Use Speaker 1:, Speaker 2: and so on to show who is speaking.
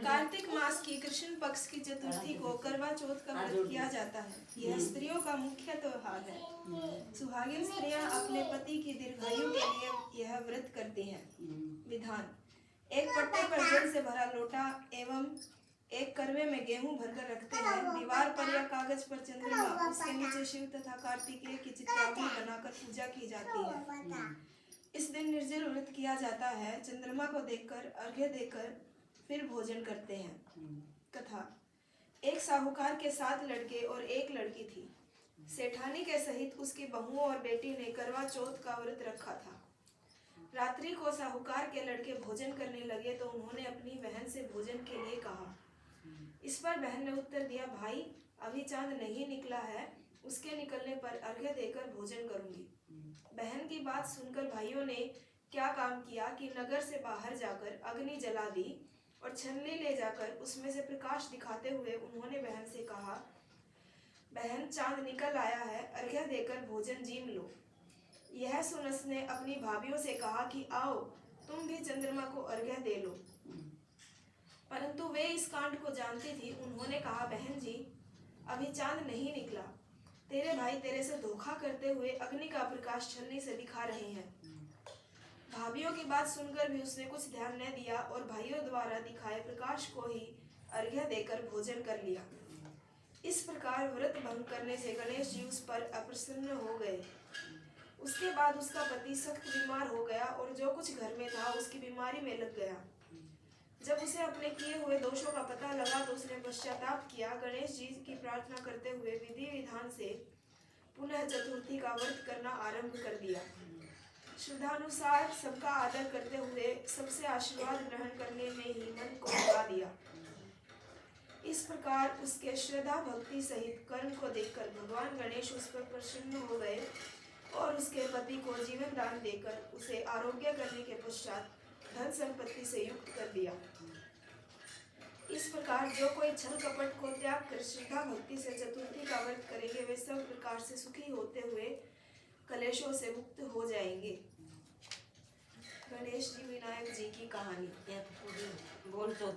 Speaker 1: कार्तिक मास की कृष्ण पक्ष की चतुर्थी को करवा चौथ का व्रत किया जाता है। यह स्त्रियों का मुख्य त्योहार है। सुहागिन स्त्रियां अपने पति की दीर्घायु के लिए यह व्रत करती हैं। विधान: एक पट्टे पर जल से भरा लोटा एवं एक करवे में गेहूं भरकर रखते हैं। दीवार पर या कागज पर चंद्रमा, उसके नीचे शिव तथा कार्तिकेय की चित्रावली बनाकर पूजा की जाती है। इस दिन निर्जल व्रत किया जाता है। चंद्रमा को देखकर अर्घ्य देकर फिर भोजन करते हैं। कथा: एक साहूकार के 7 लड़के और एक लड़की थी। सेठानी के सहित उसकी बहुओं और बेटी ने करवा चौथ का व्रत रखा था। रात्रि को साहूकार के लड़के भोजन करने लगे तो उन्होंने अपनी बहन से भोजन के लिए कहा। इस पर बहन ने उत्तर दिया, भाई अभी चांद नहीं निकला है, उसके निकलने पर अर्घ्य देकर भोजन करूंगी। बहन की बात सुनकर भाइयों ने क्या काम किया कि नगर से बाहर जाकर अग्नि जला दी और छन्नी ले जाकर उसमें से प्रकाश दिखाते हुए उन्होंने बहन से कहा, बहन चांद निकल आया है, अर्घ्य देकर भोजन जीम लो। यह सुन उसने अपनी भाभियों से कहा कि आओ तुम भी चंद्रमा को अर्घ्य दे लो। परंतु वे इस कांड को जानती थी। उन्होंने कहा, बहन जी अभी चांद नहीं निकला, तेरे भाई तेरे से धोखा करते हुए अग्नि का प्रकाश छलनी से दिखा रहे हैं। भाभियों की बात सुनकर भी उसने कुछ ध्यान न दिया और भाइयों द्वारा दिखाए प्रकाश को ही अर्घ्य देकर भोजन कर लिया। इस प्रकार व्रत भंग करने से गणेश जी उस पर अप्रसन्न हो गए। उसके बाद उसका पति सख्त बीमार हो गया और जो कुछ घर में था उसकी बीमारी में लग गया। जब उसे अपने किए हुए दोषों का पता लगा तो उसने पश्चाताप किया। गणेश जी की प्रार्थना करते हुए विधि विधान से पुनः चतुर्थी का व्रत करना आरंभ कर दिया। श्रद्धानुसार सबका आदर करते हुए सबसे आशीर्वाद ग्रहण करने में ही मन को लगा दिया। इस प्रकार उसके श्रद्धा भक्ति सहित कर्म को देखकर भगवान गणेश उस पर प्रसन्न हो गए और उसके पति को जीवन दान देकर उसे आरोग्य करने के पश्चात धन संपत्ति से युक्त कर दिया। इस प्रकार जो कोई छल कपट को त्याग कर श्रद्धा भक्ति से चतुर्थी का व्रत करेंगे वे सब प्रकार से सुखी होते हुए कलेशों से मुक्त हो जाएंगे। गणेश जी विनायक जी की कहानी।
Speaker 2: बोल तो